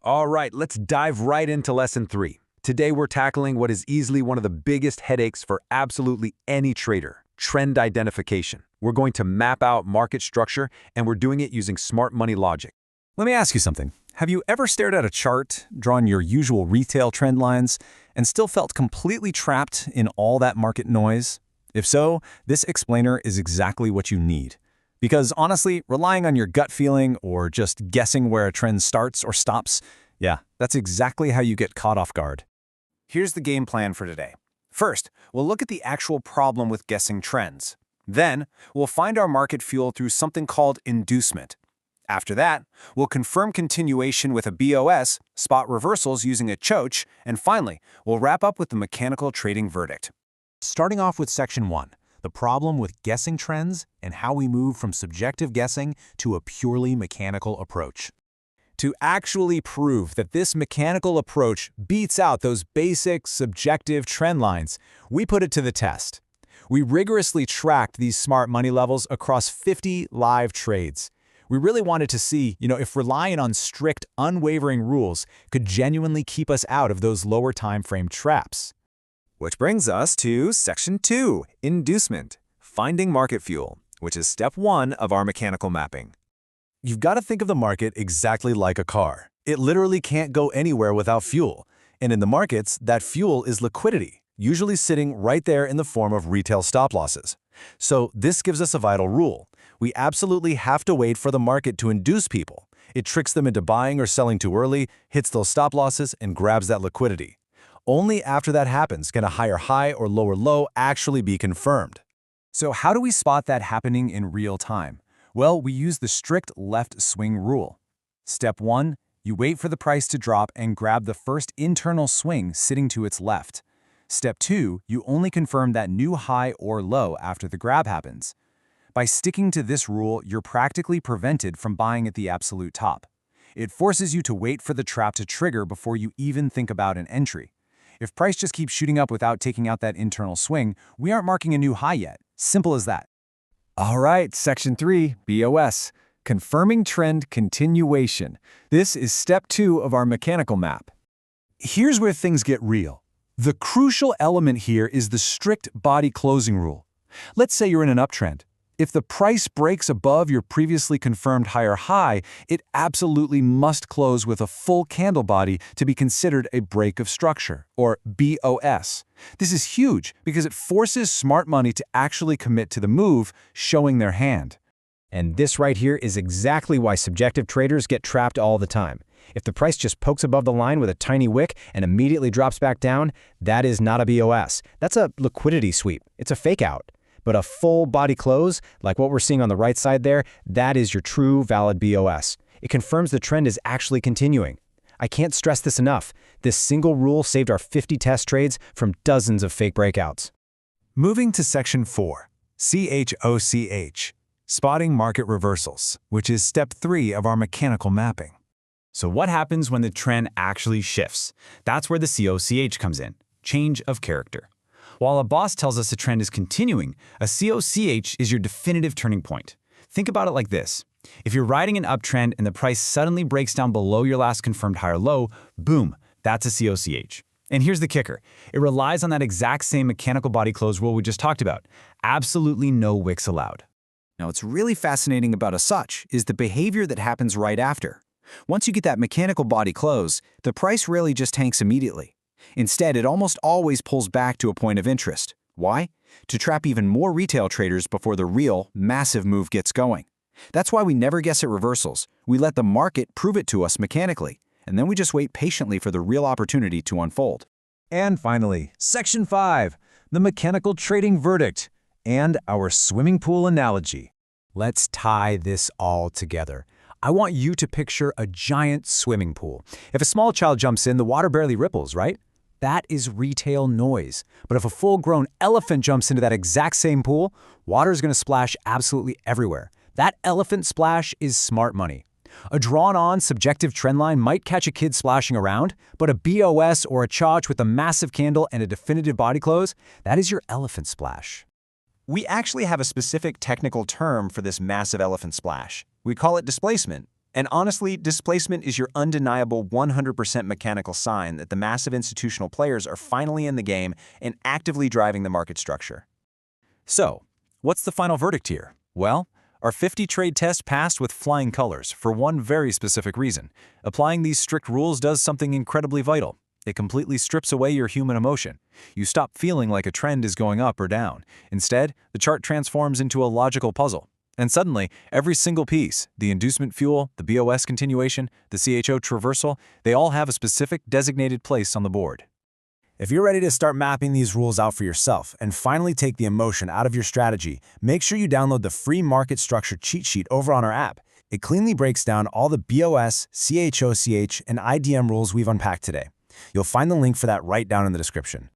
All right, let's dive right into lesson 3. Today we're tackling what is easily one of the biggest headaches for absolutely any trader, trend identification. We're going to map out market structure, and we're doing it using smart money logic. Let me ask you something. Have you ever stared at a chart, drawn your usual retail trend lines, and still felt completely trapped in all that market noise? If so, this explainer is exactly what you need. Because honestly, relying on your gut feeling or just guessing where a trend starts or stops, yeah, that's exactly how you get caught off guard. Here's the game plan for today. First, we'll look at the actual problem with guessing trends. Then, we'll find our market fuel through something called endorsement. After that, we'll confirm continuation with a BOS, spot reversals using a Choch, and finally, we'll wrap up with the mechanical trading verdict. Starting off with Section 1, the problem with guessing trends and how we move from subjective guessing to a purely mechanical approach. To actually prove that this mechanical approach beats out those basic subjective trend lines, we put it to the test. We rigorously tracked these smart money levels across 50 live trades. We really wanted to see, if relying on strict, unwavering rules could genuinely keep us out of those lower time frame traps. Which brings us to Section 2, Endorsement, finding market fuel, which is step 1 of our mechanical mapping. You've got to think of the market exactly like a car. It literally can't go anywhere without fuel. And in the markets, that fuel is liquidity, usually sitting right there in the form of retail stop losses. So this gives us a vital rule. We absolutely have to wait for the market to induce people. It tricks them into buying or selling too early, hits those stop losses, and grabs that liquidity. Only after that happens can a higher high or lower low actually be confirmed. So how do we spot that happening in real time? Well, we use the strict left swing rule. Step 1, you wait for the price to drop and grab the first internal swing sitting to its left. Step 2, you only confirm that new high or low after the grab happens. By sticking to this rule, you're practically prevented from buying at the absolute top. It forces you to wait for the trap to trigger before you even think about an entry. If price just keeps shooting up without taking out that internal swing, we aren't marking a new high yet. Simple as that. All right, Section 3, BOS, confirming trend continuation. This is step 2 of our mechanical map. Here's where things get real. The crucial element here is the strict body closing rule. Let's say you're in an uptrend. If the price breaks above your previously confirmed higher high, it absolutely must close with a full candle body to be considered a break of structure, or BOS. This is huge because it forces smart money to actually commit to the move, showing their hand. And this right here is exactly why subjective traders get trapped all the time. If the price just pokes above the line with a tiny wick and immediately drops back down, that is not a BOS. That's a liquidity sweep. It's a fake out. But a full body close, like what we're seeing on the right side there, that is your true valid BOS. It confirms the trend is actually continuing. I can't stress this enough. This single rule saved our 50 test trades from dozens of fake breakouts. Moving to Section 4, CHOCH, spotting market reversals, which is step 3 of our mechanical mapping. So what happens when the trend actually shifts? That's where the COCH comes in, change of character. While a BOS tells us a trend is continuing, a COCH is your definitive turning point. Think about it like this. If you're riding an uptrend and the price suddenly breaks down below your last confirmed higher low, boom, that's a COCH. And here's the kicker. It relies on that exact same mechanical body close rule we just talked about. Absolutely no wicks allowed. Now, what's really fascinating about a SOCH is the behavior that happens right after. Once you get that mechanical body close, the price rarely just tanks immediately. Instead, it almost always pulls back to a point of interest. Why? To trap even more retail traders before the real, massive move gets going. That's why we never guess at reversals. We let the market prove it to us mechanically, and then we just wait patiently for the real opportunity to unfold. And finally, Section 5, the mechanical trading verdict, and our swimming pool analogy. Let's tie this all together. I want you to picture a giant swimming pool. If a small child jumps in, the water barely ripples, right? That is retail noise. But if a full-grown elephant jumps into that exact same pool, water is going to splash absolutely everywhere. That elephant splash is smart money. A drawn-on subjective trendline might catch a kid splashing around, but a BOS or a Choch with a massive candle and a definitive body close, that is your elephant splash. We actually have a specific technical term for this massive elephant splash. We call it displacement. And honestly, displacement is your undeniable 100% mechanical sign that the massive institutional players are finally in the game and actively driving the market structure. So, what's the final verdict here? Well, our 50-trade test passed with flying colors for one very specific reason. Applying these strict rules does something incredibly vital. It completely strips away your human emotion. You stop feeling like a trend is going up or down. Instead, the chart transforms into a logical puzzle. And suddenly, every single piece, the inducement fuel, the BOS continuation, the CHO traversal, they all have a specific designated place on the board. If you're ready to start mapping these rules out for yourself and finally take the emotion out of your strategy, make sure you download the free market structure cheat sheet over on our app. It cleanly breaks down all the BOS, CHOCH, and IDM rules we've unpacked today. You'll find the link for that right down in the description.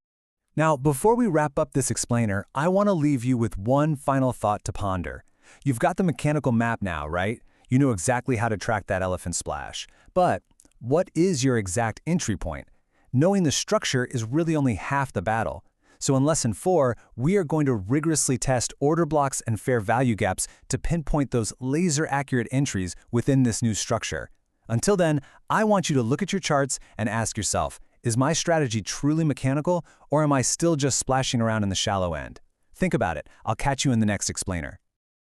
Now, before we wrap up this explainer, I want to leave you with one final thought to ponder. You've got the mechanical map now, right? You know exactly how to track that elephant splash. But what is your exact entry point? Knowing the structure is really only half the battle. So in Lesson 4, we are going to rigorously test order blocks and fair value gaps to pinpoint those laser-accurate entries within this new structure. Until then, I want you to look at your charts and ask yourself, is my strategy truly mechanical, or am I still just splashing around in the shallow end? Think about it. I'll catch you in the next explainer.